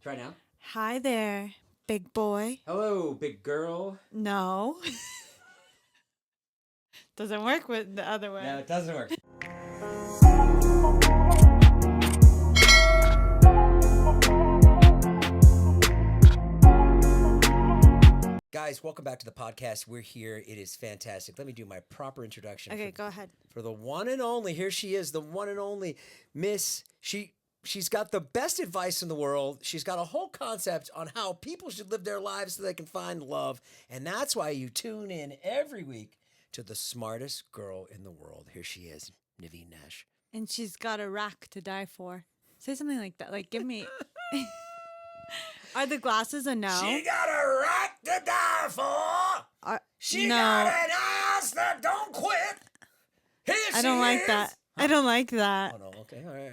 Try now. Hi there, big boy. Hello, big girl. No. Doesn't work with the other way. No, it doesn't work. Guys, welcome back to the podcast. We're here. It is fantastic. Let me do my proper introduction. Okay, go ahead. For the one and only, here she is, the one and only Miss. She's got the best advice in the world. She's got a whole concept on how people should live their lives so they can find love. And that's why you tune in every week to the smartest girl in the world. Here she is, Nivine Nash. And she's got a rack to die for. Say something like that. Like, give me... Are the glasses a no? She got a rack to die for. She no. got an ass that don't quit. Here I don't like that. I don't like that. Oh, no. Okay. All right.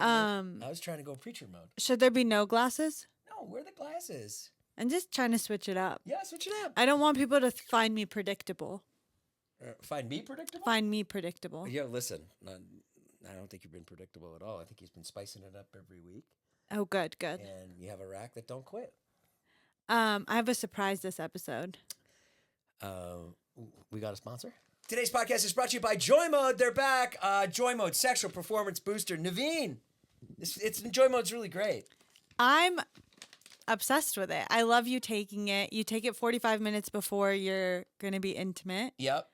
I was trying to go preacher mode. Should there be no glasses? No, where are the glasses? I'm just trying to switch it up. Yeah, switch it up. I don't want people to find me predictable. Find me predictable? Find me predictable. Yeah, listen. I don't think you've been predictable at all. I think he's been spicing it up every week. Oh, good. And you have a rack that don't quit. I have a surprise this episode. We got a sponsor? Today's podcast is brought to you by Joy Mode. They're back. Joy Mode, sexual performance booster. Nivine. Joy Mode's really great. I'm obsessed with it. I love you taking it. You take it 45 minutes before you're going to be intimate. Yep.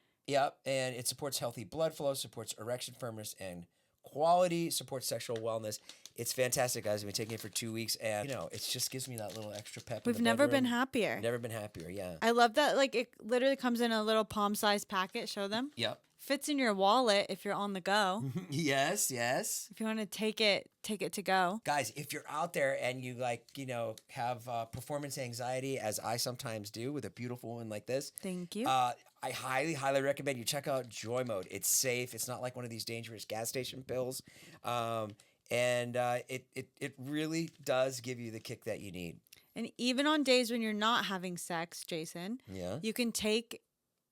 And it supports healthy blood flow, supports erection firmness and quality, supports sexual wellness. It's fantastic, guys. I've been taking it for 2 weeks, and it just gives me that little extra pep. We've never been happier. Never been happier, yeah. I love that. Like, it literally comes in a little palm-sized packet. Show them. Yep. Fits in your wallet if you're on the go. Yes. If you want to take it to go. Guys, if you're out there and you have performance anxiety, as I sometimes do with a beautiful woman like this. Thank you. I highly, highly recommend you check out Joy Mode. It's safe. It's not like one of these dangerous gas station pills. And it really does give you the kick that you need. And even on days when you're not having sex, Jason, you can take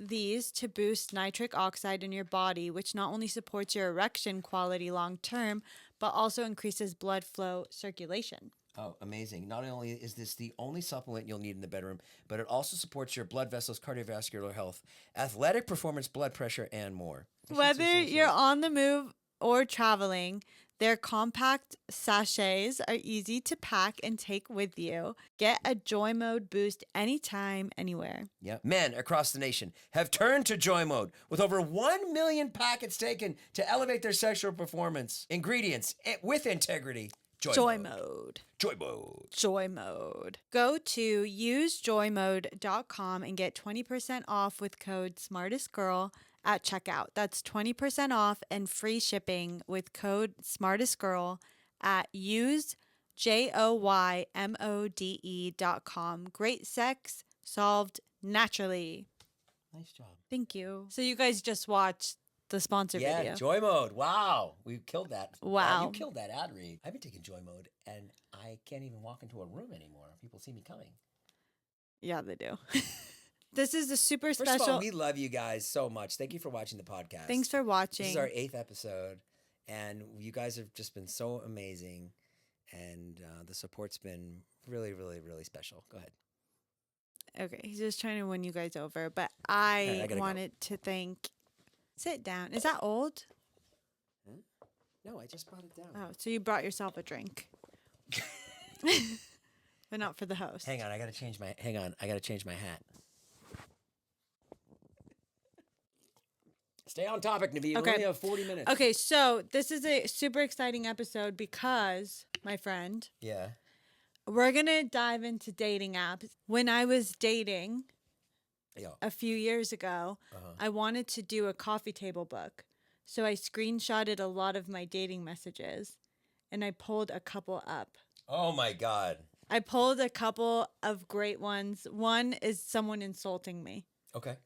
these to boost nitric oxide in your body, which not only supports your erection quality long term, but also increases blood flow circulation. Oh, amazing. Not only is this the only supplement you'll need in the bedroom, but it also supports your blood vessels, cardiovascular health, athletic performance, blood pressure, and more. Whether you're on the move or traveling, their compact sachets are easy to pack and take with you. Get a Joy Mode boost anytime, anywhere. Yep. Men across the nation have turned to Joy Mode with over 1 million packets taken to elevate their sexual performance. Ingredients with integrity. Joy Mode. Joy Mode. Go to usejoymode.com and get 20% off with code SmartestGirl at checkout. That's 20% off and free shipping with code SmartestGirl at usejoymode.com. Great sex solved naturally. Nice job. Thank you. So you guys just watched the sponsor video. Yeah, Joy Mode. Wow. We killed that. Wow. You killed that ad read. I've been taking Joy Mode, and I can't even walk into a room anymore. People see me coming. Yeah, they do. This is a super special... First of all, we love you guys so much. Thank you for watching the podcast. Thanks for watching. This is our 8th episode, and you guys have just been so amazing, and the support's been really, really, really special. Go ahead. Okay, he's just trying to win you guys over, but I wanted to thank... Sit down. Is that old? Huh? No, I just brought it down. Oh, so you brought yourself a drink. But not for the host. Hang on, I gotta change my hat. Stay on topic, Nivine. Okay. We only have 40 minutes. Okay, so this is a super exciting episode because, my friend, we're gonna dive into dating apps. When I was dating a few years ago, I wanted to do a coffee table book. So I screenshotted a lot of my dating messages and I pulled a couple up. Oh my God. I pulled a couple of great ones. One is someone insulting me. Okay.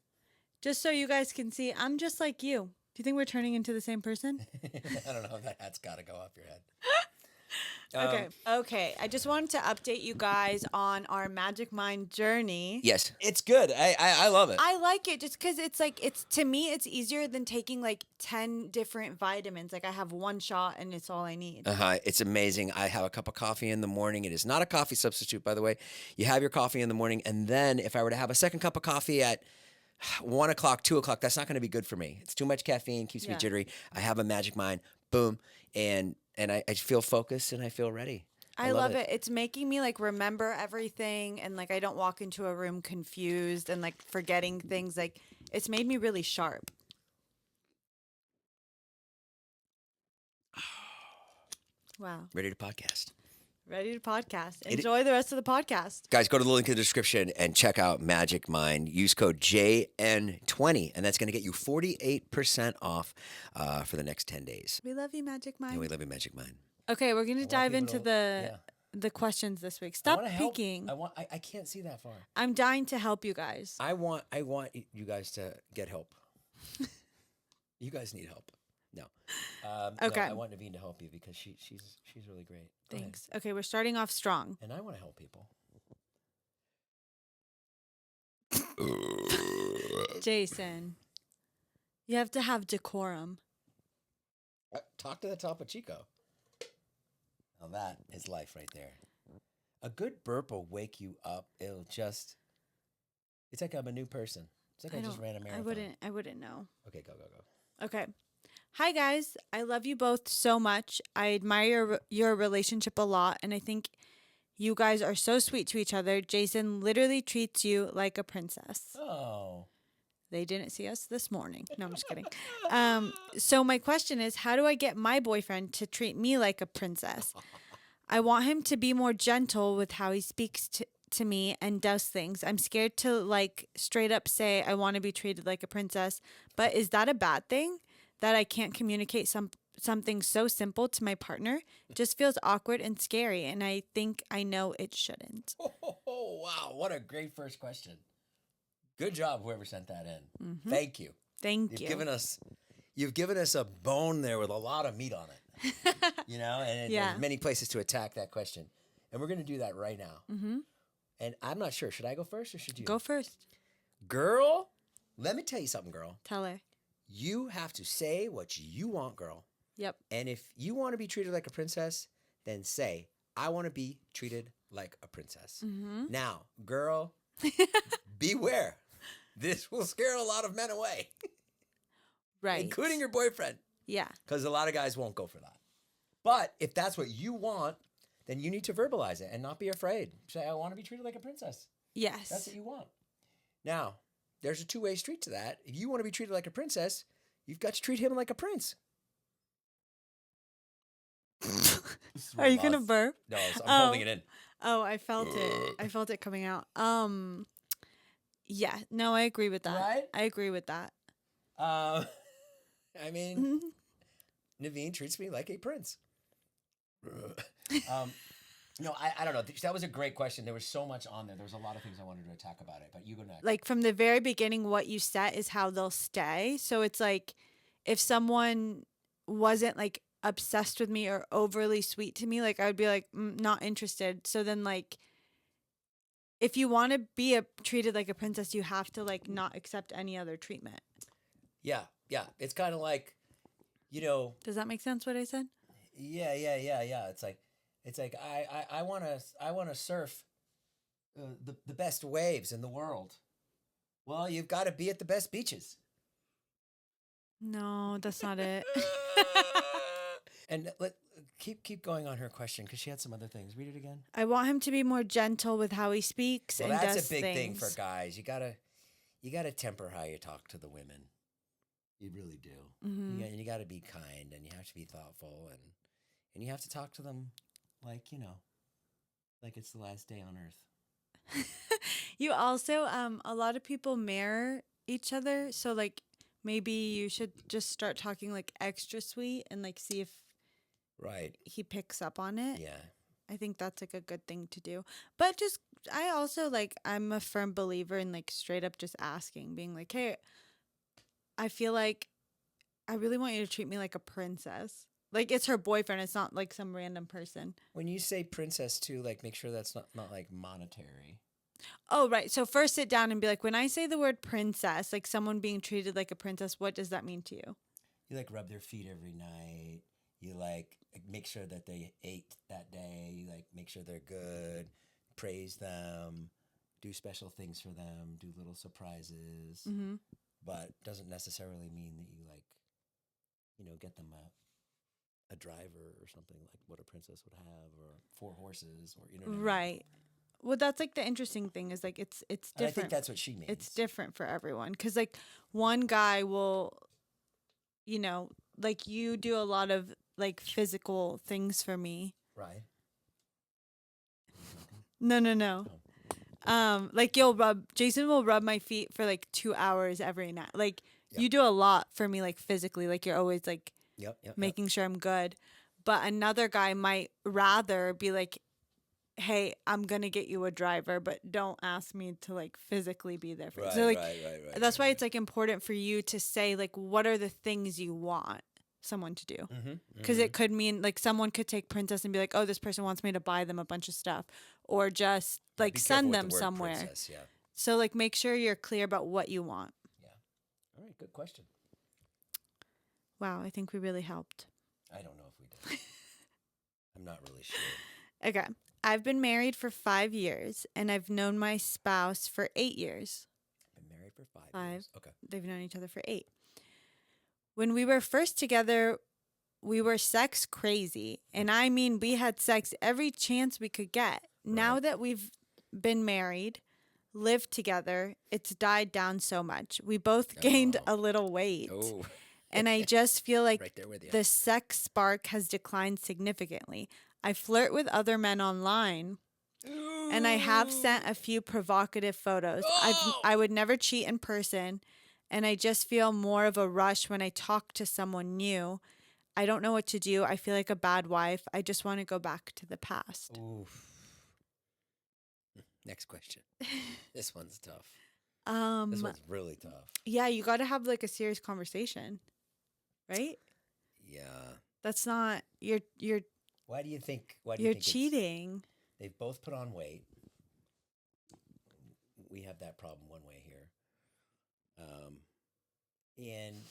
Just so you guys can see, I'm just like you. Do you think we're turning into the same person? I don't know. That hat's got to go off your head. Okay. I just wanted to update you guys on our Magic Mind journey. Yes, it's good. I love it. I like it just because it's to me it's easier than taking like 10 different vitamins. Like I have one shot and it's all I need. It's amazing. I have a cup of coffee in the morning. It is not a coffee substitute, by the way. You have your coffee in the morning, and then if I were to have a second cup of coffee at 1 o'clock, 2 o'clock, that's not going to be good for me. It's too much caffeine, keeps me jittery. I have a Magic Mind, boom, and I feel focused and I feel ready. I love it. It's making me like remember everything, and like I don't walk into a room confused and like forgetting things. Like it's made me really sharp. Wow. Ready to podcast. Ready to podcast. Enjoy the rest of the podcast. Guys, go to the link in the description and check out Magic Mind. Use code JN20, and that's going to get you 48% off for the next 10 days. We love you, Magic Mind. Yeah, we love you, Magic Mind. Okay, we're going to dive into the questions this week. Stop peeking. I can't see that far. I'm dying to help you guys. I want you guys to get help. You guys need help. No. Okay. No, I want Nivine to help you because she's really great. Thanks. Okay, we're starting off strong. And I want to help people. Jason, you have to have decorum. Talk to the Topo Chico. Now that is life right there. A good burp will wake you up. It's like I'm a new person. It's like I just ran a marathon. I wouldn't know. Okay, go. Okay. Hi guys, I love you both so much. I admire your relationship a lot, and I think you guys are so sweet to each other. Jason literally treats you like a princess. Oh. They didn't see us this morning. No, I'm just kidding. So my question is, how do I get my boyfriend to treat me like a princess? I want him to be more gentle with how he speaks to me and does things. I'm scared to like straight up say I want to be treated like a princess, but is that a bad thing? That I can't communicate something so simple to my partner? It just feels awkward and scary, and I think I know it shouldn't. Oh, wow. What a great first question. Good job, whoever sent that in. Mm-hmm. Thank you. Thank you. You've given us a bone there with a lot of meat on it. And there's many places to attack that question. And we're going to do that right now. Mm-hmm. And I'm not sure. Should I go first or should you? Go first. Girl, let me tell you something, girl. Tell her. You have to say what you want, girl. Yep. And if you want to be treated like a princess, then say, I want to be treated like a princess. Mm-hmm. Now, girl, beware. This will scare a lot of men away. Right. Including your boyfriend. Yeah. Because a lot of guys won't go for that. But if that's what you want, then you need to verbalize it and not be afraid. Say, I want to be treated like a princess. Yes. That's what you want. Now, there's a two-way street to that. If you want to be treated like a princess, you've got to treat him like a prince. Are you going to burp? No, I'm holding it in. Oh, I felt it. I felt it coming out. Yeah. No, I agree with that. Right? I agree with that. I mean, Nivine treats me like a prince. No, I don't know. That was a great question. There was so much on there. There was a lot of things I wanted to attack about it, but you go next. Like from the very beginning, what you set is how they'll stay. So it's like if someone wasn't like obsessed with me or overly sweet to me, like I would be like, not interested. So then like if you want to be treated like a princess, you have to like not accept any other treatment. Yeah. It's kind of like, Does that make sense what I said? Yeah. It's like I want to surf the best waves in the world. Well, you've got to be at the best beaches. No, that's not it. And keep going on her question because she had some other things. Read it again. I want him to be more gentle with how he speaks and does things. That's a big thing for guys. You gotta temper how you talk to the women. You really do. Mm-hmm. You got to be kind and you have to be thoughtful and you have to talk to them like it's the last day on earth. You also, a lot of people mirror each other. So like maybe you should just start talking like extra sweet and like see if he picks up on it. Yeah. I think that's like a good thing to do. But just, I also like, I'm a firm believer in like straight up just asking, being like, hey, I feel like I really want you to treat me like a princess. like it's her boyfriend. It's not like some random person. When you say princess too, like make sure that's not like monetary. Oh, right. So first sit down and be like, when I say the word princess, like someone being treated like a princess, what does that mean to you? You like rub their feet every night. You like make sure that they ate that day. You like make sure they're good. Praise them. Do special things for them. Do little surprises. Mm-hmm. But doesn't necessarily mean that you like, get them a driver or something like what a princess would have, or 4 horses, or what I mean? Right. Well, that's like the interesting thing is like it's different. And I think that's what she means. It's different for everyone because like one guy will, like you do a lot of like physical things for me. Right. No. Like Jason will rub my feet for like 2 hours every night. Like you do a lot for me, like physically, like you're always like making sure I'm good. But another guy might rather be like, hey, I'm going to get you a driver, but don't ask me to like physically be there for you. So like, that's why it's like important for you to say like, what are the things you want someone to do? Because it could mean like someone could take princess and be like, oh, this person wants me to buy them a bunch of stuff, or just like send them somewhere. Princess, yeah. So like make sure you're clear about what you want. Yeah. All right. Good question. Wow. I think we really helped. I don't know if we did. I'm not really sure. Okay. I've been married for 5 years, and I've known my spouse for 8 years. Been married for 5 years. Okay. They've known each other for 8. When we were first together, we were sex crazy. And I mean, we had sex every chance we could get. Right. Now that we've been married, lived together, it's died down so much. We both gained a little weight. Oh. And I just feel like right the sex spark has declined significantly. I flirt with other men online, and I have sent a few provocative photos. I would never cheat in person, and I just feel more of a rush when I talk to someone new. I don't know what to do. I feel like a bad wife. I just want to go back to the past. Oof. Next question. This one's tough. This one's really tough. Yeah, you got to have like a serious conversation, right? Yeah. That's not you're. Why do you think? You're cheating. They've both put on weight. We have that problem one way here. And,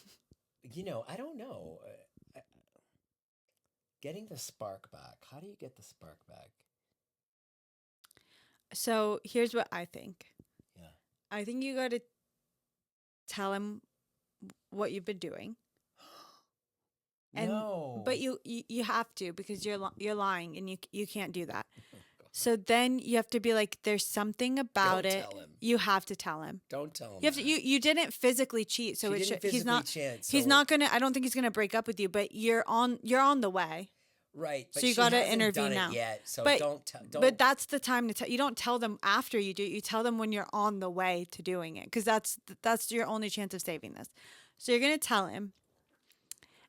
I don't know. Getting the spark back. How do you get the spark back? So here's what I think. Yeah. I think you got to tell him what you've been doing. And, no. But you have to, because you're lying, and you can't do that. So then you have to be like, there's something about Don't it. Tell him. You have to tell him. Don't tell him. You have to. You didn't physically cheat, so he's not. Chance, he's not gonna. I don't think he's gonna break up with you, but you're on the way. Right. But so you got to intervene done now. It yet, so but, don't. But that's the time to tell. You don't tell them after you do it. You tell them when you're on the way to doing it, because that's your only chance of saving this. So you're gonna tell him.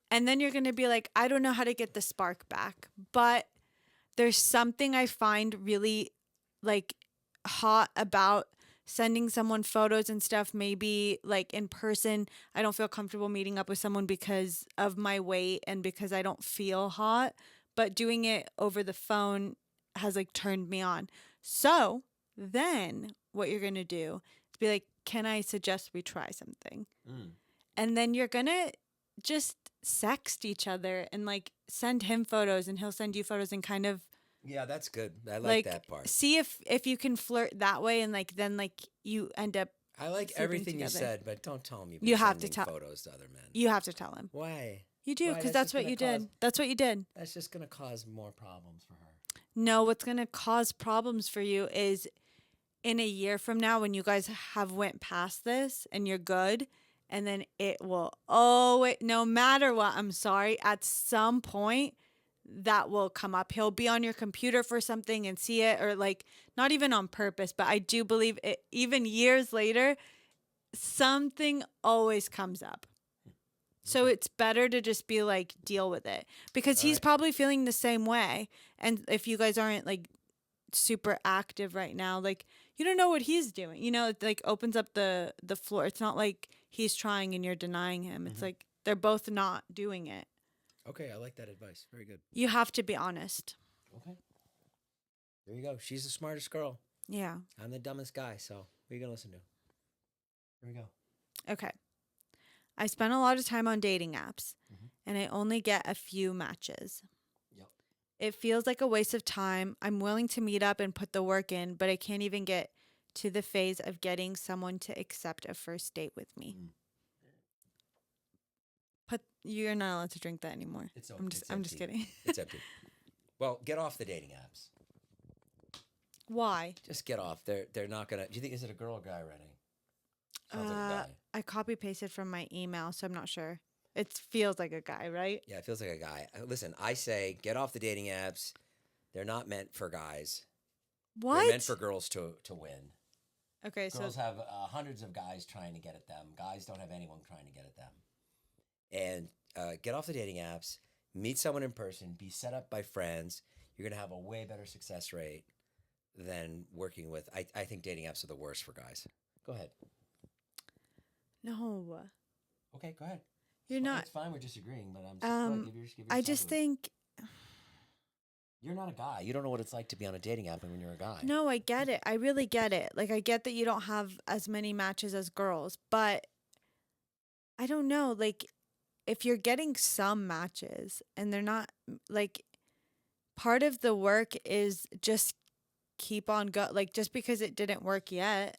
And then you're going to be like, I don't know how to get the spark back, but there's something I find really like hot about sending someone photos and stuff. Maybe like in person, I don't feel comfortable meeting up with someone because of my weight and because I don't feel hot, but doing it over the phone has like turned me on. So then what you're going to do is be like, can I suggest we try something? And then you're going to just sext each other and like send him photos and he'll send you photos and kind of that's good. I like that part. See if you can flirt that way, and like then like you end up I like everything together. You said, but don't tell him you have to tell photos to other men. You have to tell him. Why? You do, because that's what you did. That's what you did. That's just going to cause more problems for her. No, what's going to cause problems for you is in a year from now when you guys have went past this and you're good. And then it will, no matter what, I'm sorry, at some point that will come up. He'll be on your computer for something and see it, or like not even on purpose, but I do believe it, even years later, something always comes up. So it's better to just be like, deal with it, because he's probably feeling the same way. And if you guys aren't like super active right now, like you don't know what he's doing, it like opens up the floor. It's not like he's trying and you're denying him. It's like they're both not doing it. Okay, I like that advice. Very good. You have to be honest. Okay. There you go. She's the smartest girl. Yeah. I'm the dumbest guy, so what are you going to listen to? Here we go. Okay. I spend a lot of time on dating apps, and I only get a few matches. Yep. It feels like a waste of time. I'm willing to meet up and put the work in, but I can't even get to the phase of getting someone to accept a first date with me. You're not allowed to drink that anymore. It's I'm just kidding. It's empty. Well, get off the dating apps. Why? Just get off. They're not gonna. Do you think is it a girl or guy writing? Sounds like a guy. I copy pasted from my email, so I'm not sure. It feels like a guy, right? Yeah, it feels like a guy. Listen, I say get off the dating apps. They're not meant for guys. What? They're meant for girls to win. Okay, girls have hundreds of guys trying to get at them. Guys don't have anyone trying to get at them. And get off the dating apps. Meet someone in person. Be set up by friends. You're gonna have a way better success rate than working with. I think dating apps are the worst for guys. Go ahead. No. Okay, go ahead. You're not. It's fine. We're disagreeing, but I'm just give your I just think you're not a guy. You don't know what it's like to be on a dating app when you're a guy. No, I get it. I really get it. Like, I get that you don't have as many matches as girls, but I don't know. Like, if you're getting some matches and they're not, like, part of the work is just keep on like, just because it didn't work yet,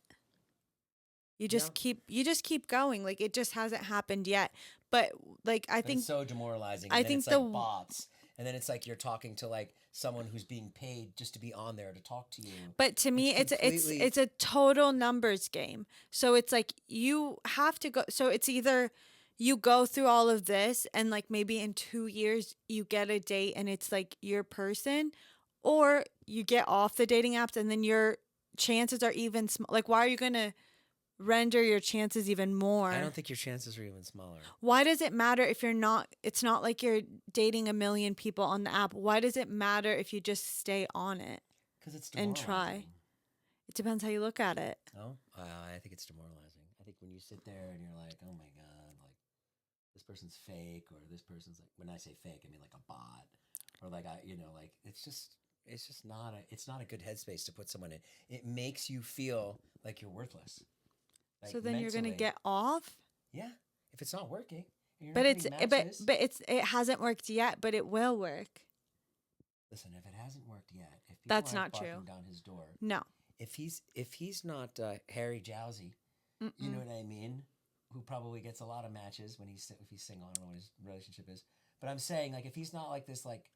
you just keep going. Like, it just hasn't happened yet. But like, I think it's so demoralizing. I and think it's like bots. And then it's like you're talking to like someone who's being paid just to be on there to talk to you. But to me, it's a total numbers game. So it's like you have to go. So it's either you go through all of this and like maybe in 2 years you get a date and it's like your person, or you get off the dating apps and then your chances are even like, why are you gonna render your chances even more? I don't think your chances are even smaller. Why does it matter if you're not, it's not like you're dating a million people on the app. Why does it matter if you just stay on it? Because it's and try. It depends how you look at it. No, I think it's demoralizing. I think when you sit there and you're like, oh my God, like this person's fake, or this person's like, when I say fake, I mean like a bot, or like like it's just not a good headspace to put someone in. It makes you feel like you're worthless. Like so then mentally, you're gonna get off. Yeah, if it's not working. But it hasn't worked yet. But it will work. Listen, if it hasn't worked yet, if people that's not true. Down his door, no. If he's not Harry Jowsey, you know what I mean? Who probably gets a lot of matches if he's single. I don't know what his relationship is, but I'm saying like if he's not like this like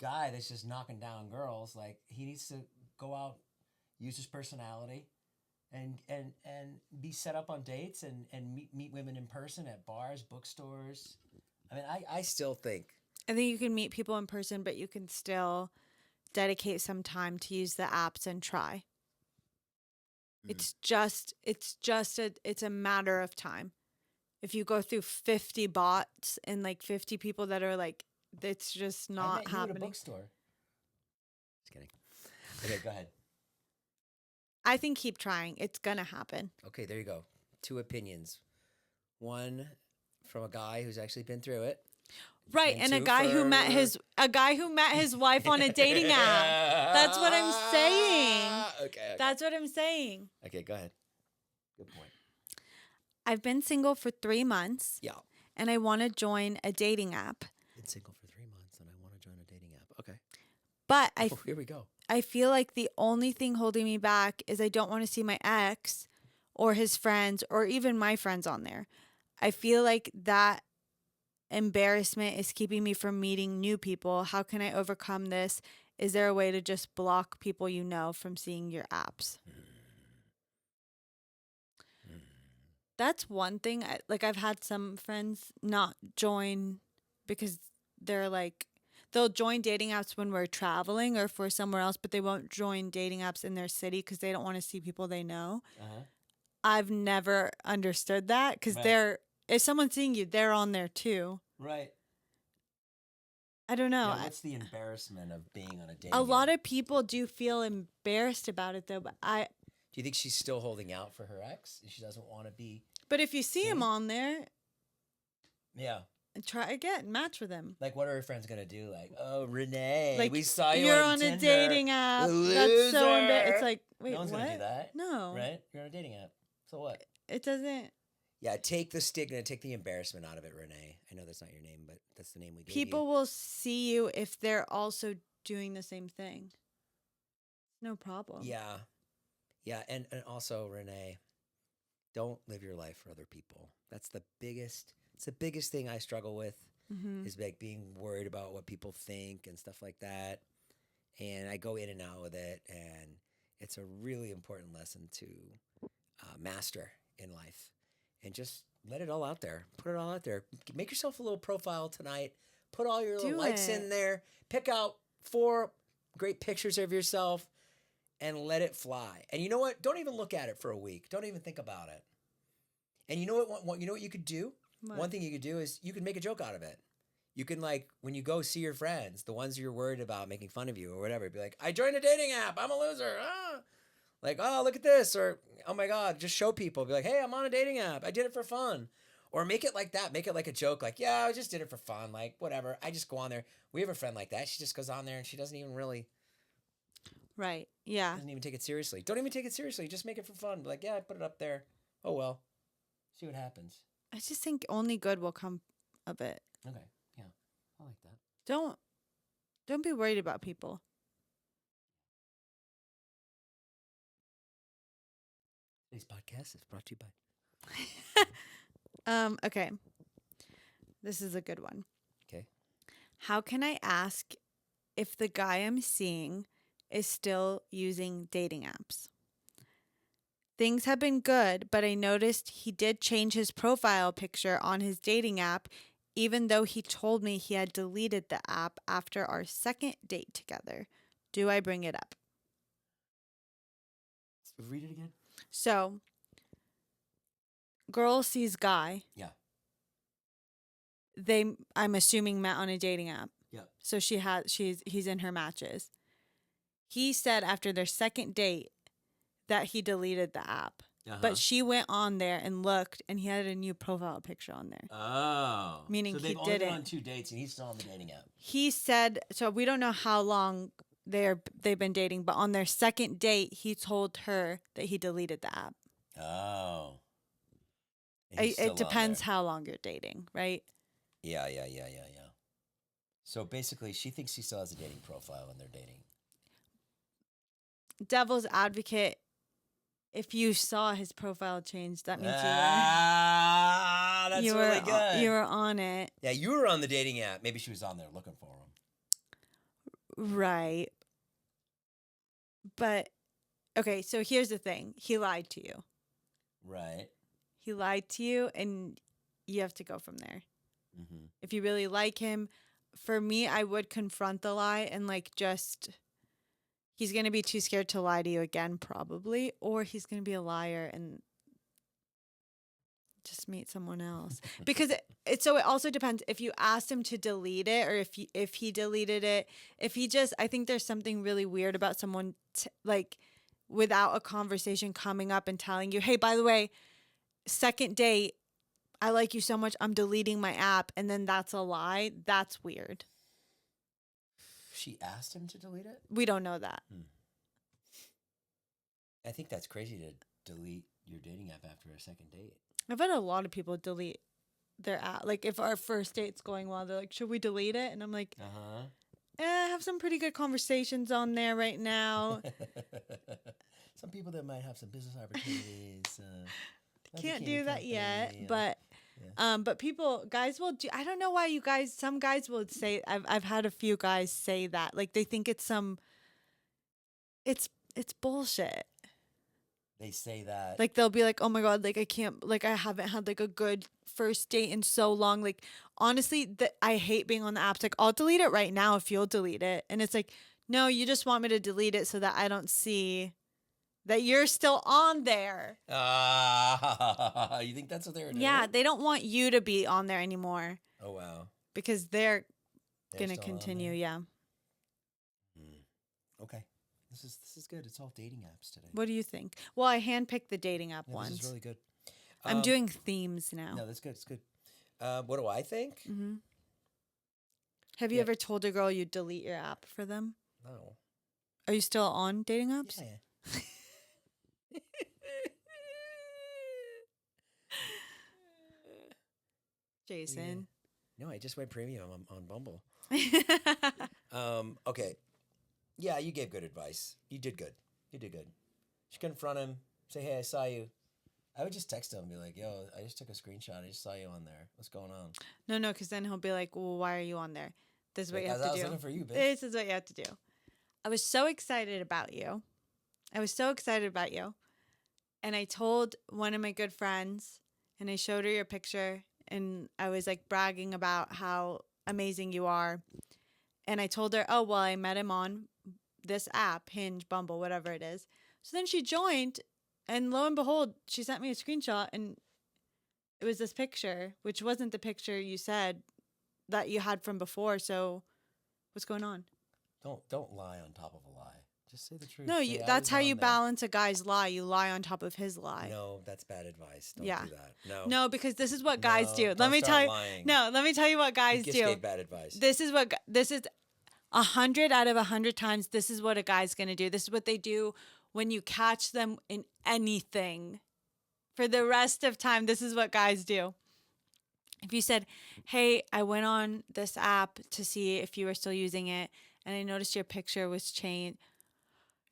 guy that's just knocking down girls, like he needs to go out, use his personality. And be set up on dates and meet women in person at bars, bookstores. I mean, I still think. I think you can meet people in person, but you can still dedicate some time to use the apps and try. It's a matter of time. If you go through 50 bots and like 50 people that are like, it's just not happening. At a bookstore. Just kidding. Okay, go ahead. I think keep trying. It's gonna happen. Okay, there you go. 2 opinions. One from a guy who's actually been through it. Right, and a guy who met his wife on a dating app. That's what I'm saying. Okay. That's what I'm saying. Okay, go ahead. Good point. I've been single for 3 months. Yeah. And I want to join a dating app. Been single for 3 months and I want to join a dating app. Okay. But here we go. I feel like the only thing holding me back is I don't want to see my ex or his friends or even my friends on there. I feel like that embarrassment is keeping me from meeting new people. How can I overcome this? Is there a way to just block people you know from seeing your apps? That's one thing. I've had some friends not join because they're like, they'll join dating apps when we're traveling or if we're somewhere else, but they won't join dating apps in their city because they don't want to see people they know. Uh-huh. I've never understood that because if someone's seeing you, they're on there too. Right. I don't know. Yeah, what's the embarrassment of being on a dating app? A lot of people do feel embarrassed about it though, but do you think she's still holding out for her ex? She doesn't want to be. But if you see him on there. Yeah. Try again. Match with him. Like, what are her friends gonna do? Like, oh, Renee, like, we saw you you're on a Tinder. dating app. Loser. That's so embarrassing. It's like, wait, no one's what? gonna do that. No. Right? You're on a dating app. So what? It doesn't. Yeah, take the stigma, take the embarrassment out of it, Renee. I know that's not your name, but that's the name we gave People will see you if they're also doing the same thing. No problem. Yeah. Yeah, and also, Renee, don't live your life for other people. It's the biggest thing I struggle with is like being worried about what people think and stuff like that. And I go in and out with it, and it's a really important lesson to master in life. And just let it all out there. Put it all out there. Make yourself a little profile tonight. Put all your little likes in there. Pick out 4 great pictures of yourself and let it fly. And you know what? Don't even look at it for a week. Don't even think about it. And you know what? You know what you could do? What? One thing you could do is you can make a joke out of it. You can, like, when you go see your friends, the ones you're worried about making fun of you or whatever, be like, I joined a dating app. I'm a loser. Ah. Like, oh, look at this. Or, oh my God, just show people. Be like, hey, I'm on a dating app. I did it for fun. Or make it like that. Make it like a joke. Like, yeah, I just did it for fun. Like, whatever. I just go on there. We have a friend like that. She just goes on there and she doesn't even really. Right. Yeah. Doesn't even take it seriously. Don't even take it seriously. Just make it for fun. Be like, yeah, I put it up there. Oh, well. See what happens. I just think only good will come of it. Okay. Yeah. I like that. Don't be worried about people. Today's podcast is brought to you by. Okay. This is a good one. Okay. How can I ask if the guy I'm seeing is still using dating apps? Things have been good, but I noticed he did change his profile picture on his dating app, even though he told me he had deleted the app after our second date together. Do I bring it up? Read it again. So, girl sees guy. Yeah. I'm assuming met on a dating app. Yeah. So he's in her matches. He said after their second date that he deleted the app. But she went on there and looked, and he had a new profile picture on there. Oh. Meaning so he they've only didn't. been on 2 dates, and he's still on the dating app. He said, so we don't know how long they've been dating, but on their second date, he told her that he deleted the app. Oh. It depends how long you're dating, right? Yeah. So basically, she thinks she still has a dating profile when they're dating. Devil's advocate, if you saw his profile change, that means that's really good. You were on it. Yeah, you were on the dating app. Maybe she was on there looking for him. Right. But, okay, so here's the thing. He lied to you. Right. He lied to you, and you have to go from there. Mm-hmm. If you really like him, for me, I would confront the lie and, like, just... He's going to be too scared to lie to you again, probably, or he's going to be a liar and just meet someone else. Because it also depends if you asked him to delete it or if he deleted it. I think there's something really weird about someone like without a conversation coming up and telling you, hey, by the way, second date, I like you so much, I'm deleting my app, and then that's a lie. That's weird. She asked him to delete it? We don't know that. I think that's crazy to delete your dating app after a second date. I've had a lot of people delete their app. Like, if our first date's going well, they're like, should we delete it? And I'm like, I have some pretty good conversations on there right now. Some people that might have some business opportunities. Can't do that yet, but... Yeah. But guys will do. I don't know why some guys will say. I've had a few guys say that, like they think it's bullshit. They say that, like they'll be like, oh my God, like I haven't had like a good first date in so long. Like honestly, I hate being on the apps. Like I'll delete it right now if you'll delete it, and it's like, no, you just want me to delete it so that I don't see that you're still on there. You think that's what they were doing? Yeah, they don't want you to be on there anymore. Oh, wow. Because they're going to continue, yeah. Okay. This is good. It's all dating apps today. What do you think? Well, I handpicked the dating app ones. This is really good. I'm doing themes now. No, that's good. It's good. What do I think? Mm-hmm. Have you ever told a girl you delete your app for them? No. Are you still on dating apps? Yeah. Jason. Yeah. No, I just went premium on Bumble. Okay. Yeah, you gave good advice. You did good. You should confront him. Say, hey, I saw you. I would just text him and be like, yo, I just took a screenshot. I just saw you on there. What's going on? No, because then he'll be like, well, why are you on there? This is what you have to do. I was looking for you, bitch. This is what you have to do. I was so excited about you. And I told one of my good friends, and I showed her your picture, and I was like bragging about how amazing you are. And I told her, oh, well, I met him on this app, Hinge, Bumble, whatever it is. So then she joined, and lo and behold, she sent me a screenshot, and it was this picture, which wasn't the picture you said that you had from before. So what's going on? Don't lie on top of a lie. Just say the truth. No, that's how you balance a guy's lie. You lie on top of his lie. No, that's bad advice. Don't do that. No, because this is what guys do. Let me tell you. Lying. No, let me tell you what guys do. do. Gave bad advice. This is 100 out of 100 times. This is what a guy's gonna do. This is what they do when you catch them in anything. For the rest of time, this is what guys do. If you said, hey, I went on this app to see if you were still using it, and I noticed your picture was changed.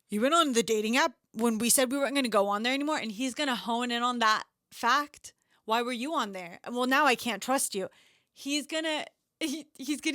You went on the dating app when we said we weren't going to go on there anymore, and he's going to hone in on that fact. Why were you on there? Well, now I can't trust you. He's going to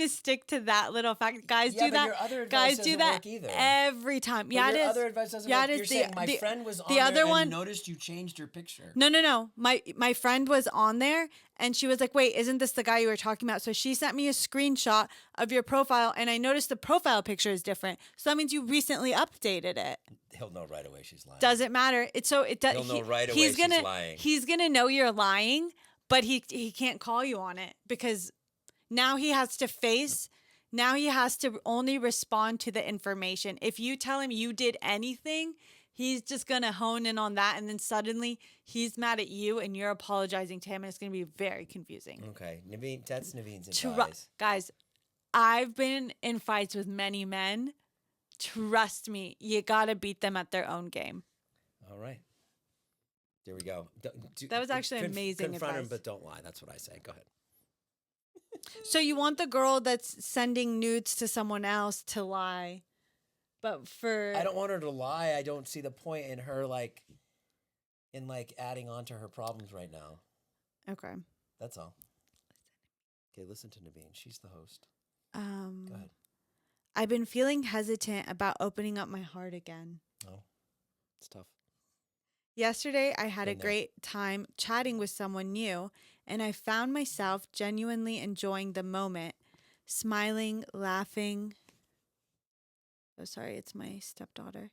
stick to that little fact. Guys do that. Your other advice doesn't work either. Every time. But your other advice doesn't work. You're saying my friend was on there and noticed you changed your picture. No. My friend was on there, and she was like, wait, isn't this the guy you were talking about? So she sent me a screenshot of your profile, and I noticed the profile picture is different. So that means you recently updated it. He'll know right away she's lying. Doesn't matter. He'll know right away she's lying. He's gonna know you're lying, but he can't call you on it because now he has to only respond to the information. If you tell him you did anything, he's just going to hone in on that. And then suddenly he's mad at you and you're apologizing to him. And it's going to be very confusing. Okay. That's Nivine's advice. Guys, I've been in fights with many men. Trust me, you got to beat them at their own game. All right. There we go. That was actually amazing advice. Confront him, but don't lie. That's what I say. Go ahead. So you want the girl that's sending nudes to someone else to lie, but I don't want her to lie. I don't see the point in her adding on to her problems right now. Okay. That's all. Okay, listen to Nivine. She's the host. Go ahead. I've been feeling hesitant about opening up my heart again. Oh, it's tough. Yesterday, I had a great time chatting with someone new, and I found myself genuinely enjoying the moment, smiling, laughing. Oh, sorry, it's my stepdaughter.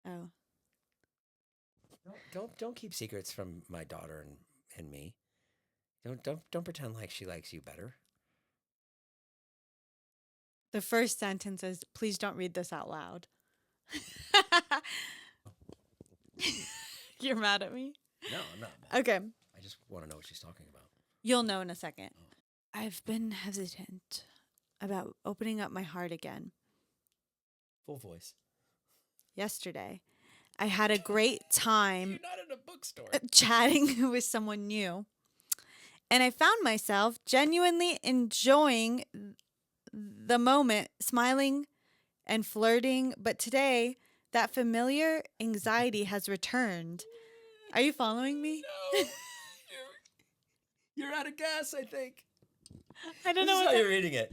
Oh. Don't keep secrets from my daughter and me. Don't pretend like she likes you better. The first sentence is, please don't read this out loud. You're mad at me? No, I'm not mad. Okay. I just want to know what she's talking about. You'll know in a second. Oh. I've been hesitant about opening up my heart again. Full voice. Yesterday, I had a great time. You're not in a bookstore. Chatting with someone new. And I found myself genuinely enjoying the moment, smiling and flirting. But today, that familiar anxiety has returned. Are you following me? No. You're out of gas, I think. I don't know how you're reading it.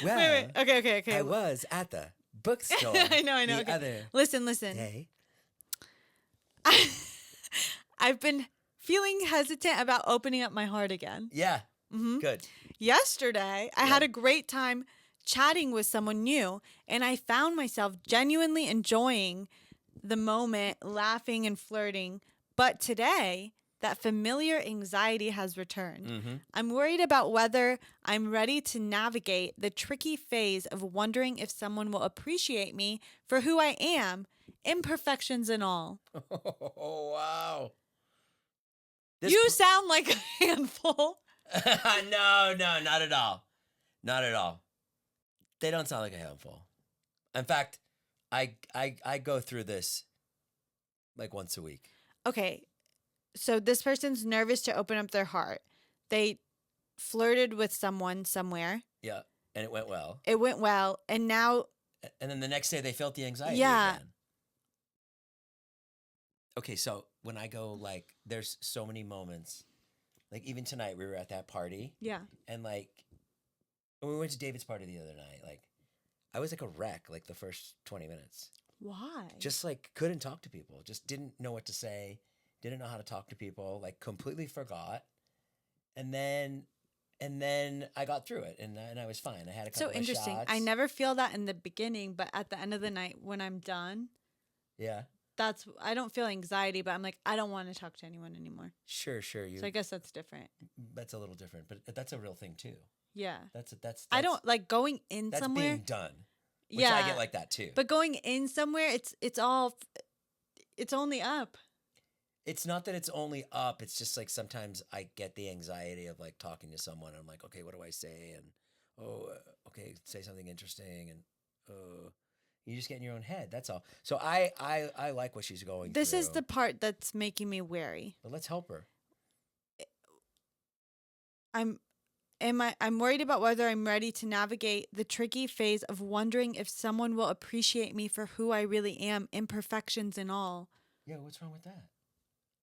Well, wait. Okay. I was at the bookstore. I know. The okay. other Listen. day. I've been feeling hesitant about opening up my heart again. Yeah. Mm-hmm. Good. Yesterday, I had a great time chatting with someone new, and I found myself genuinely enjoying the moment, laughing and flirting. But today, that familiar anxiety has returned. Mm-hmm. I'm worried about whether I'm ready to navigate the tricky phase of wondering if someone will appreciate me for who I am, imperfections and all. Oh, wow. You sound like a handful. No, not at all. Not at all. They don't sound like a handful. In fact, I go through this like once a week. Okay. So this person's nervous to open up their heart. They flirted with someone somewhere. Yeah. And it went well. And now. And then the next day they felt the anxiety again. Okay, so when I go, like, there's so many moments. Like, even tonight, we were at that party. Yeah. And, like, when we went to David's party the other night, like, I was like a wreck, like, the first 20 minutes. Why? Just, like, couldn't talk to people. Just didn't know what to say. Didn't know how to talk to people. Like, completely forgot. And then I got through it, and I was fine. I had a couple of shots. So interesting. I never feel that in the beginning, but at the end of the night, when I'm done. Yeah. I don't feel anxiety, but I'm like, I don't want to talk to anyone anymore. Sure. So I guess that's different. That's a little different, but that's a real thing too. Yeah. That's I don't like going in that's somewhere. That's being done. Which I get like that too. But going in somewhere, it's only up. It's not that it's only up. It's just like sometimes I get the anxiety of like talking to someone. I'm like, okay, what do I say? And okay, say something interesting, and you just get in your own head. That's all. So I like what she's going through. This is the part that's making me wary. But let's help her. I'm worried about whether I'm ready to navigate the tricky phase of wondering if someone will appreciate me for who I really am, imperfections and all. Yeah, what's wrong with that?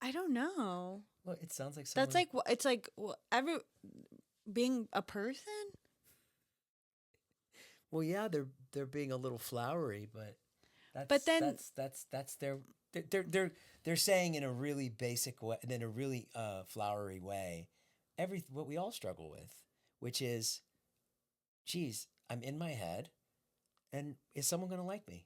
I don't know. Well, it sounds like someone... It's like being a person. Well, yeah, they're being a little flowery, but that's they're saying in a really basic way, in a really flowery way, what we all struggle with, which is, geez, I'm in my head, and is someone going to like me?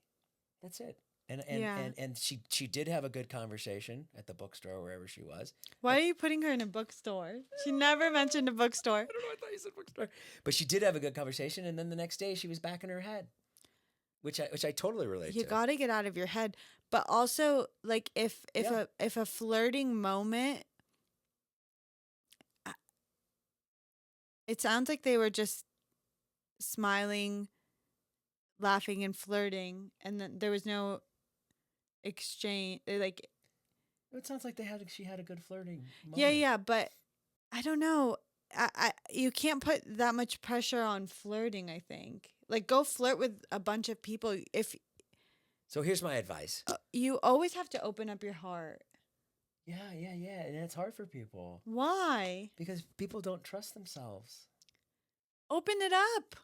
That's it. And she did have a good conversation at the bookstore, wherever she was. Why are you putting her in a bookstore? She never mentioned a bookstore. I don't know. I thought you said bookstore. But she did have a good conversation, and then the next day she was back in her head, which I totally relate to. You got to get out of your head, but also like if a flirting moment, it sounds like they were just smiling, laughing, and flirting, and then there was no exchange. Like, it sounds like she had a good flirting moment. Yeah, but I don't know. You can't put that much pressure on flirting, I think. Like, go flirt with a bunch of people. So here's my advice. You always have to open up your heart. Yeah. And it's hard for people. Why? Because people don't trust themselves. Open it up.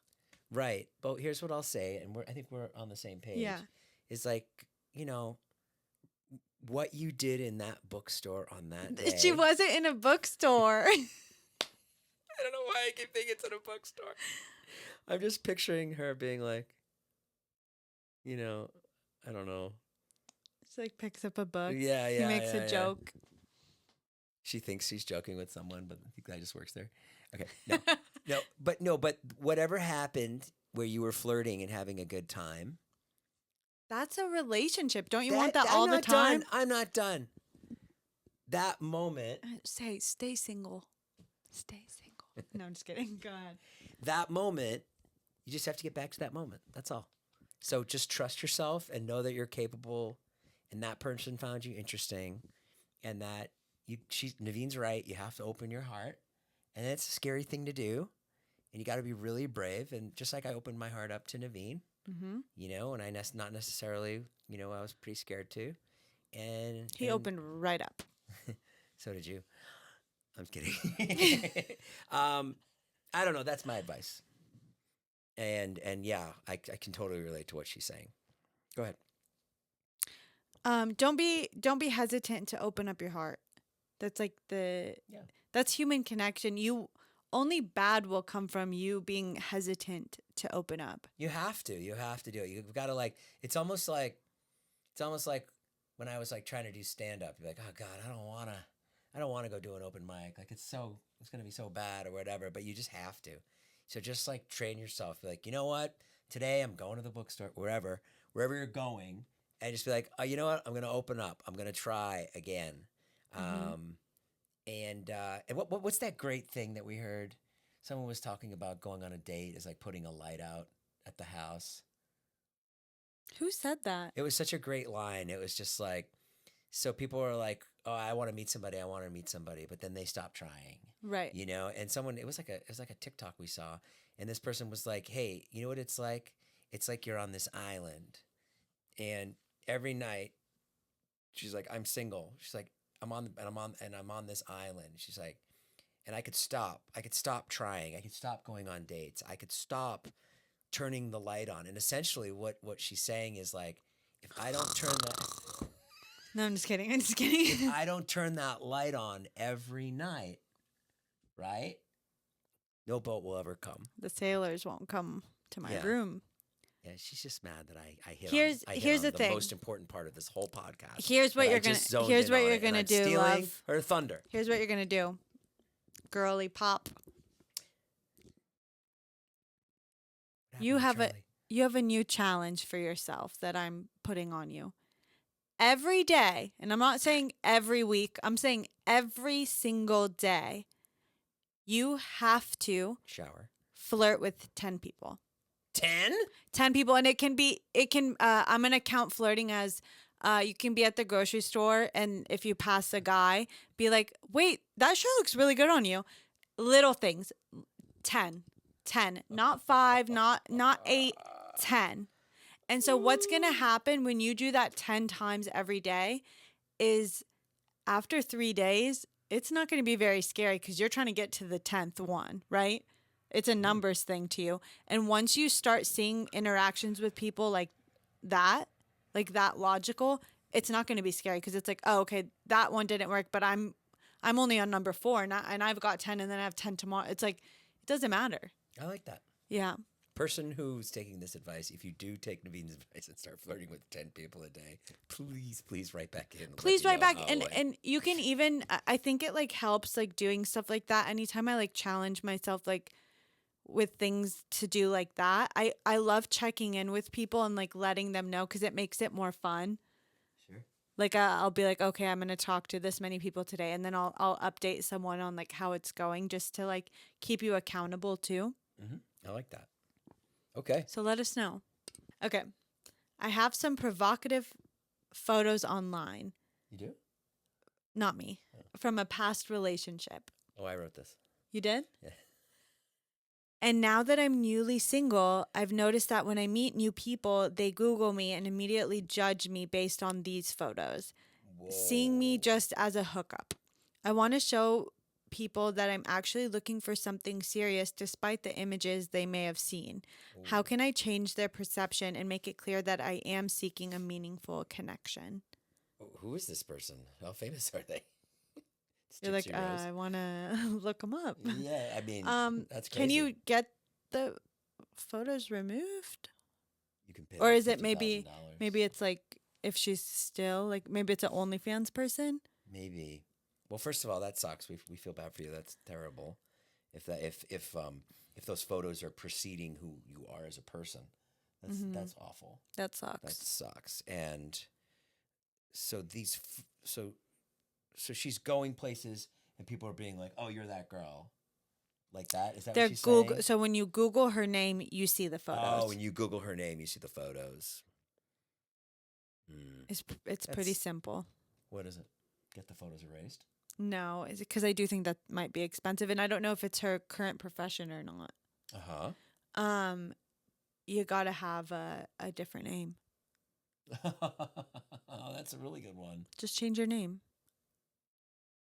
Right. But here's what I'll say, and I think we're on the same page. Yeah. It's like, what you did in that bookstore on that day. She wasn't in a bookstore. I don't know why I keep thinking it's in a bookstore. I'm just picturing her being like, I don't know. She like picks up a book. Yeah. He makes a joke. She thinks she's joking with someone, but I think that just works there. Okay. But whatever happened where you were flirting and having a good time. That's a relationship. Don't you want that all the time? I'm not done. That moment. Stay single. Stay single. No, I'm just kidding. Go ahead. That moment, you just have to get back to that moment. That's all. So just trust yourself and know that you're capable, and that person found you interesting, and that Nivine's right. You have to open your heart, and it's a scary thing to do, and you got to be really brave. And just like I opened my heart up to Nivine. Mm-hmm. And I not necessarily, I was pretty scared too. And he opened right up. So did you. I'm kidding. I don't know. That's my advice. And yeah, I can totally relate to what she's saying. Go ahead. Don't be hesitant to open up your heart. That's like that's human connection. Only bad will come from you being hesitant to open up. You have to do it. You've got to it's almost like when I was like trying to do stand up. You're like, oh God, I don't want to go do an open mic. Like it's going to be so bad or whatever, but you just have to. So just like train yourself. Be like, you know what? Today I'm going to the bookstore, wherever you're going, and just be like, oh, you know what? I'm going to open up. I'm going to try again. And what's that great thing that we heard? Someone was talking about going on a date is like putting a light out at the house. Who said that? It was such a great line. It was just like, so people are like, oh, I want to meet somebody. I want to meet somebody. But then they stop trying. Right. You know, and someone, it was like a TikTok we saw. And this person was like, hey, you know what it's like? It's like you're on this island. And every night, she's like, I'm single. She's like, I'm on this island. She's like, and I could stop trying. I could stop going on dates. I could stop turning the light on. And essentially what she's saying is like, if I don't turn that... No, I'm just kidding. If I don't turn that light on every night, right? No boat will ever come. The sailors won't come to my room. Yeah, she's just mad that I hit here's on the thing. most important part of this whole podcast. Here's what you're gonna do, love. Her thunder. Here's what you're gonna do. Girly pop. You have a new challenge for yourself that I'm putting on you. Every day, and I'm not saying every week, I'm saying every single day, you have to flirt with 10 people. 10? 10 people. And I'm going to count flirting as you can be at the grocery store, and if you pass a guy, be like, wait, that shirt looks really good on you. Little things. 10. Not 5, not 8, 10. And so what's going to happen when you do that 10 times every day is after 3 days, it's not going to be very scary because you're trying to get to the 10th one, right? It's a numbers thing to you. And once you start seeing interactions with people like that logical, it's not going to be scary because it's like, oh, okay, that one didn't work, but I'm only on number 4 and I've got 10 and then I have 10 tomorrow. It's like, it doesn't matter. I like that. Yeah. Person who's taking this advice, if you do take Nivine's advice and start flirting with 10 people a day, please write back in. Please write back. And you can even, I think it like helps like doing stuff like that. Anytime I like challenge myself, like with things to do like that, I love checking in with people and like letting them know because it makes it more fun. Sure. Like I'll be like, okay, I'm going to talk to this many people today. And then I'll update someone on like how it's going just to like keep you accountable too. Mm-hmm. I like that. Okay. So let us know. Okay. I have some provocative photos online. You do? Not me. Oh. From a past relationship. Oh, I wrote this. You did? Yeah. And now that I'm newly single, I've noticed that when I meet new people, they Google me and immediately judge me based on these photos, seeing me just as a hookup. I want to show people that I'm actually looking for something serious despite the images they may have seen. Ooh. How can I change their perception and make it clear that I am seeking a meaningful connection? Who is this person? How famous are they? You're like, I want to look them up. Yeah, I mean, that's crazy. Can you get the photos removed? You can pay or is it maybe it's like if she's still like maybe it's an OnlyFans person? Maybe. Well, first of all, that sucks. We feel bad for you. That's terrible. If those photos are preceding who you are as a person, that's awful. That sucks. That sucks. And so so she's going places, and people are being like, "Oh, you're that girl," like that. Is that what she's saying? So when you Google her name, you see the photos. Oh, when you Google her name, you see the photos. It's pretty simple. What is it? Get the photos erased? No, is it because I do think that might be expensive, and I don't know if it's her current profession or not. You gotta have a different name. Oh, that's a really good one. Just change your name.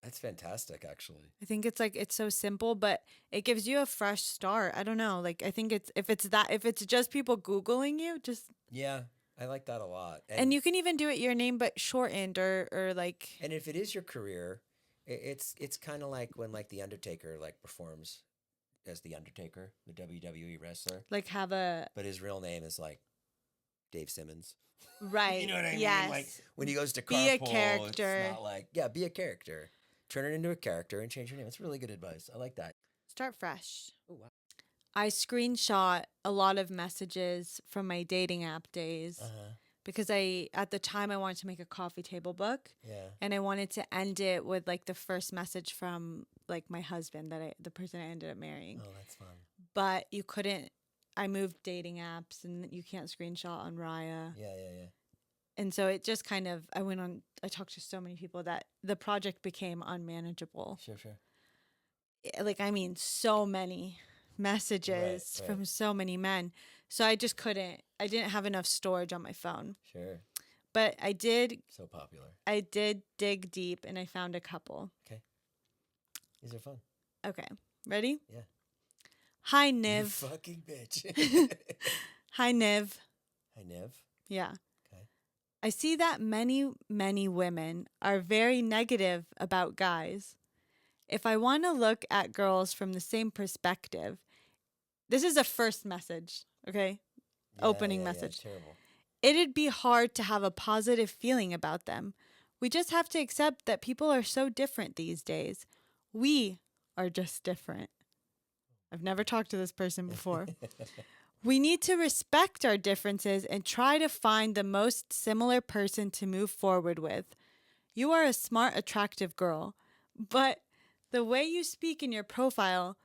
That's fantastic, actually. I think it's so simple, but it gives you a fresh start. I don't know. Like I think if it's just people Googling you, just yeah. I like that a lot. And you can even do it your name but shortened or like. And if it is your career, it's kind of like when like the Undertaker like performs as the Undertaker, the WWE wrestler. Like but his real name is like Dave Simmons. Right. You know what I yes. mean? Like when he goes to carpool, be a character. It's not like be a character. Turn it into a character and change your name. It's really good advice. I like that. Start fresh. Oh wow. I screenshot a lot of messages from my dating app days because at the time I wanted to make a coffee table book. Yeah. And I wanted to end it with like the first message from like my husband the person I ended up marrying. Oh, that's fun. But you couldn't, I moved dating apps and you can't screenshot on Raya. Yeah. And so it just kind of, I talked to so many people that the project became unmanageable. Sure. Like, I mean, so many messages from so many men. So I just I didn't have enough storage on my phone. Sure. But I did. So popular. I did dig deep and I found a couple. Okay. These are fun. Okay. Ready? Yeah. Hi, Niv. You fucking bitch. Hi, Niv. Hi, Niv. Yeah. Okay. I see that many, many women are very negative about guys. If I want to look at girls from the same perspective, this is a first message, okay? Opening message. Yeah, terrible. It'd be hard to have a positive feeling about them. We just have to accept that people are so different these days. We are just different. I've never talked to this person before. We need to respect our differences and try to find the most similar person to move forward with. You are a smart, attractive girl, but the way you speak in your profile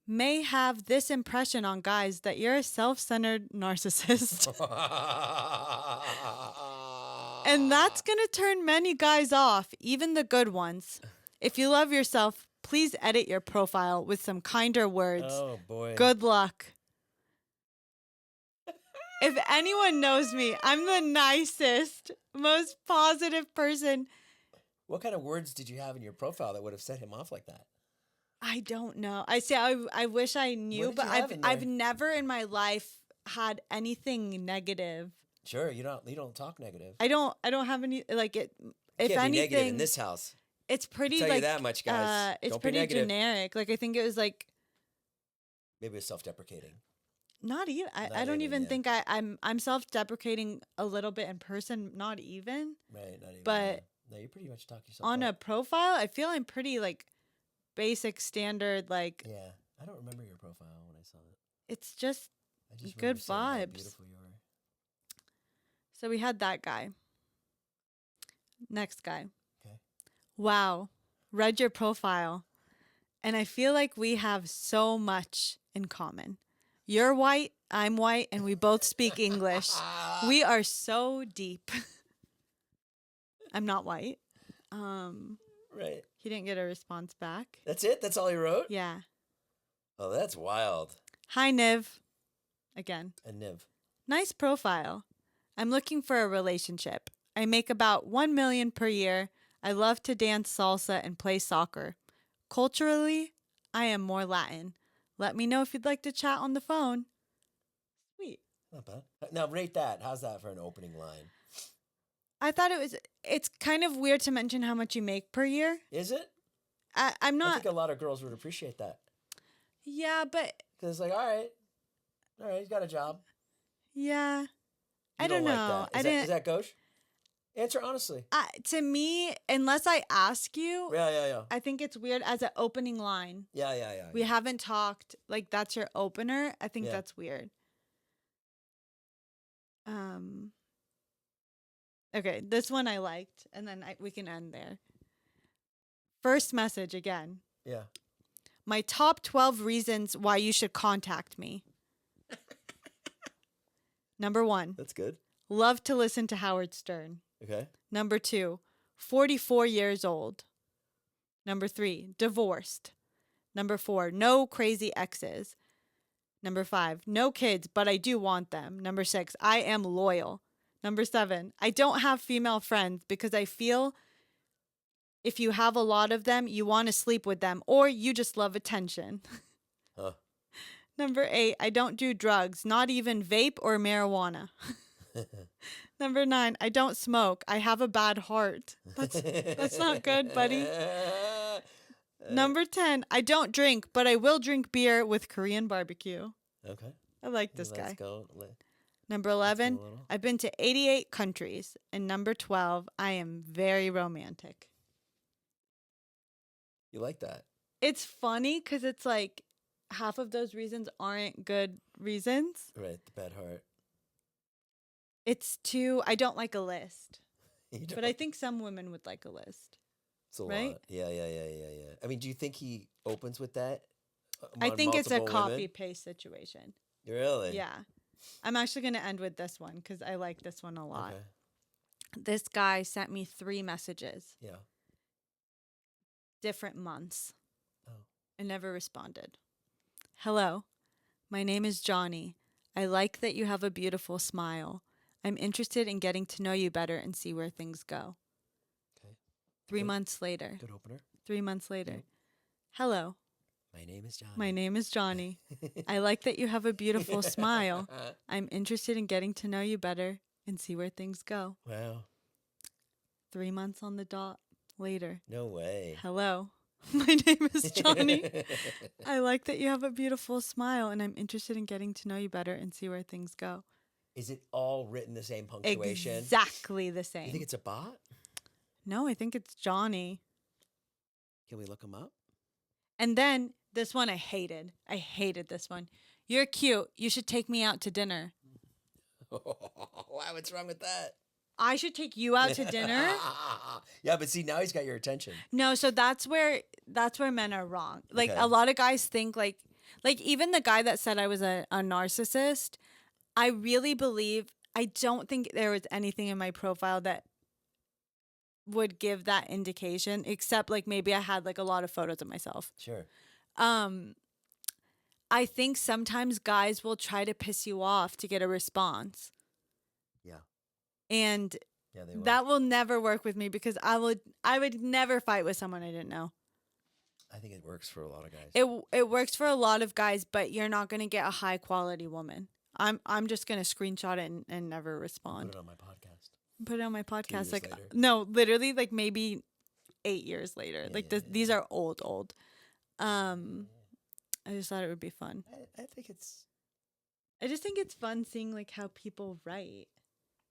may have this impression on guys that you're a self-centered narcissist. And that's going to turn many guys off, even the good ones. If you love yourself, please edit your profile with some kinder words. Oh, boy. Good luck. If anyone knows me, I'm the nicest, most positive person. What kind of words did you have in your profile that would have set him off like that? I don't know. I wish I knew, but I've never in my life had anything negative. Sure, you don't talk negative. I don't have any like it. If Can't anything, be negative in this house. It's pretty I'll tell like you that much, guys. It's Don't pretty be negative. generic. Like I think it was like maybe it's self-deprecating. Not even. I don't even think I'm self-deprecating a little bit in person. Not even. Right. Not even. But no, you pretty much talk yourself on up. a profile. I feel I'm pretty like basic standard. Like yeah, I don't remember your profile when I saw it. It's just I good seeing how vibes. beautiful you are. So we had that guy. Next guy. Okay. Wow. Read your profile. And I feel like we have so much in common. You're white, I'm white, and we both speak English. We are so deep. I'm not white. Right. He didn't get a response back. That's it? That's all he wrote? Yeah. Oh, that's wild. Hi, Niv. Again. A Niv. Nice profile. I'm looking for a relationship. I make about $1 million per year. I love to dance salsa and play soccer. Culturally, I am more Latin. Let me know if you'd like to chat on the phone. Sweet. Not bad. Now rate that. How's that for an opening line? I thought it's kind of weird to mention how much you make per year. Is it? I'm not. I think a lot of girls would appreciate that. Yeah, but. Because it's like, all right, he's got a job. Yeah. I don't know. Like that. Is that gauche? Answer honestly. To me, unless I ask you, yeah. I think it's weird as an opening line. Yeah. We haven't talked. Like, that's your opener. I think that's weird. Okay, this one I liked, and then we can end there. First message again. Yeah. My top 12 reasons why you should contact me. Number 1. That's good. Love to listen to Howard Stern. Okay. Number 2, 44 years old. Number 3, divorced. Number 4, no crazy exes. Number 5, no kids, but I do want them. Number 6, I am loyal. Number 7, I don't have female friends because I feel if you have a lot of them, you want to sleep with them or you just love attention. Huh. Number 8, I don't do drugs, not even vape or marijuana. Number 9, I don't smoke. I have a bad heart. That's not good, buddy. Number 10, I don't drink, but I will drink beer with Korean barbecue. Okay. I like this guy. Let's go. Number 11, I've been to 88 countries. And number 12, I am very romantic. You like that? It's funny because it's like half of those reasons aren't good reasons. Right, the bad heart. I don't like a list. But I think some women would like a list. It's a lot. Yeah. I mean, do you think he opens with that? I think it's a copy-paste situation. Really? Yeah. I'm actually going to end with this one because I like this one a lot. Okay. This guy sent me 3 messages. Yeah. Different months. Oh. And never responded. Hello. My name is Johnny. I like that you have a beautiful smile. I'm interested in getting to know you better and see where things go. Okay. 3 months later. Good opener. 3 months later. Mm-hmm. Hello. My name is Johnny. My name is Johnny. I like that you have a beautiful smile. I'm interested in getting to know you better and see where things go. Wow. 3 months on the dot later. No way. Hello. My name is Johnny. I like that you have a beautiful smile and I'm interested in getting to know you better and see where things go. Is it all written the same punctuation? Exactly the same. You think it's a bot? No, I think it's Johnny. Can we look him up? And then this one I hated. I hated this one. You're cute. You should take me out to dinner. Wow, what's wrong with that? I should take you out to dinner? Yeah, but see, now he's got your attention. No, so that's where men are wrong. Like, a lot of guys think, like even the guy that said I was a narcissist, I really believe, I don't think there was anything in my profile that would give that indication, except, like, maybe I had, like, a lot of photos of myself. Sure. I think sometimes guys will try to piss you off to get a response. Yeah. And that will never work with me because I would never fight with someone I didn't know. I think it works for a lot of guys. It works for a lot of guys, but you're not going to get a high quality woman. I'm just going to screenshot it and never respond. Put it on my podcast. Put it on my podcast. Like, later. No, literally, like maybe 8 years later. Yeah, these are old. I just thought it would be fun. I just think it's fun seeing like how people write.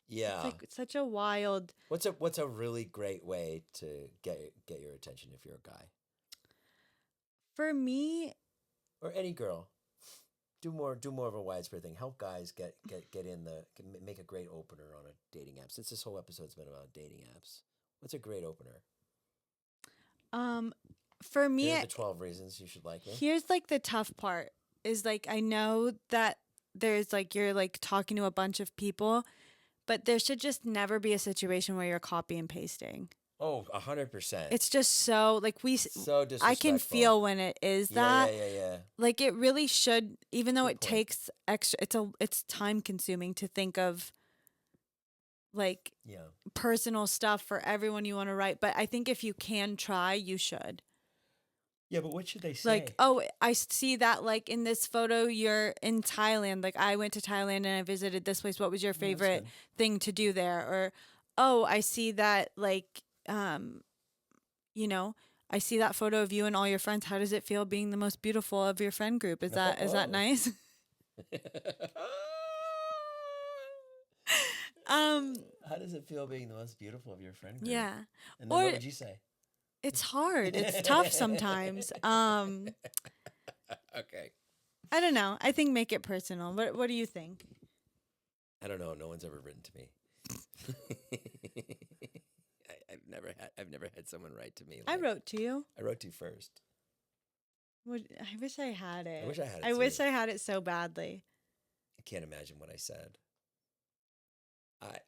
Yeah, it's like such a wild. What's a really great way to get your attention if you're a guy? For me, or any girl, do more of a widespread thing. Help guys get in make a great opener on a dating app. Since this whole episode's been about dating apps, what's a great opener? For me, here are the 12 reasons you should like me. Here's like the tough part is like I know that there's like you're like talking to a bunch of people. But there should just never be a situation where you're copy and pasting. Oh, 100%. It's just so like so disrespectful. I can feel when it is that. Yeah. Like it really should, even though it takes extra. It's time consuming to think of like personal stuff for everyone you want to write. But I think if you can try, you should. Yeah, but what should they say? Like, oh, I see that, like, in this photo, you're in Thailand. Like, I went to Thailand and I visited this place. What was your favorite thing to do there? Or, oh, I see that, like, you know, I see that photo of you and all your friends. How does it feel being the most beautiful of your friend group? Is that nice? How does it feel being the most beautiful of your friend group? Yeah. And then what would you say? It's hard. It's tough sometimes. Okay. I don't know. I think make it personal. What do you think? I don't know. No one's ever written to me. I've never had someone write to me. Like, I wrote to you. I wrote to you first. I wish I had it. I wish I had it. I wish I had it so badly. I can't imagine what I said. I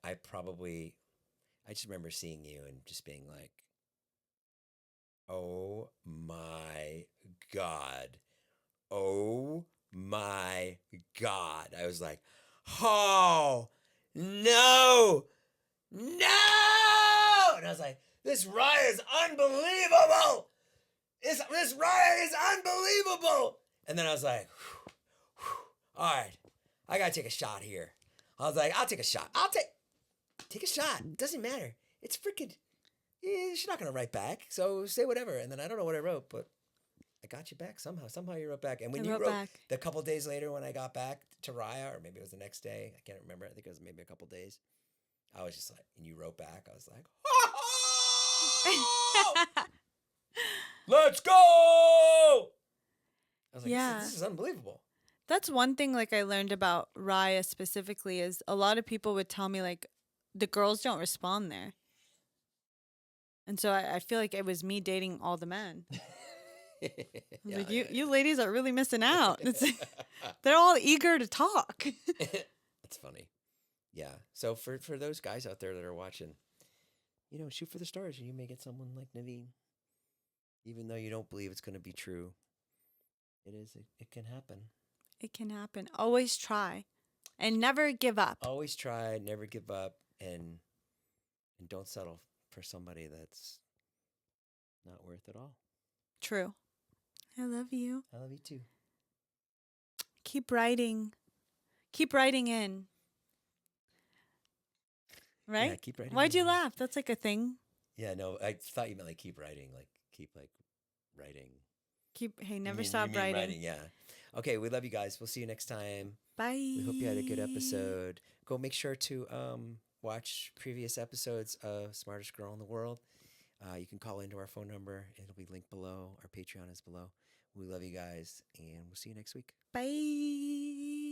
just remember seeing you and just being like, oh my God. Oh my God. I was like, oh no. And I was like, this ride is unbelievable. This ride is unbelievable. And then I was like, all right, I got to take a shot here. I was like, I'll take a shot. Take a shot. It doesn't matter. It's freaking... she's not going to write back, so say whatever. And then I don't know what I wrote, but I got you back somehow. Somehow you wrote back. And when you wrote back the couple days later when I got back to Raya, or maybe it was the next day, I can't remember. I think it was maybe a couple days. I was just like, and you wrote back, I was like, oh! Let's go! I was like, this is unbelievable. That's one thing like I learned about Raya specifically is a lot of people would tell me like the girls don't respond there. And so I feel like it was me dating all the men. You ladies are really missing out. They're all eager to talk. That's funny. Yeah. So for those guys out there that are watching, shoot for the stars and you may get someone like Nivine. Even though you don't believe it's going to be true, it can happen. It can happen. Always try and never give up. Always try, never give up, and don't settle for somebody that's not worth it all. True. I love you. I love you too. Keep writing. Keep writing in. Right? Yeah, keep writing. Why'd you laugh? That's like a thing. Yeah, no, I thought you meant like keep writing, like keep like writing. Never stop writing. Yeah. Okay, we love you guys. We'll see you next time. Bye. We hope you had a good episode. Go make sure to watch previous episodes of Smartest Girl in the World. You can call into our phone number. It'll be linked below. Our Patreon is below. We love you guys, and we'll see you next week. Bye.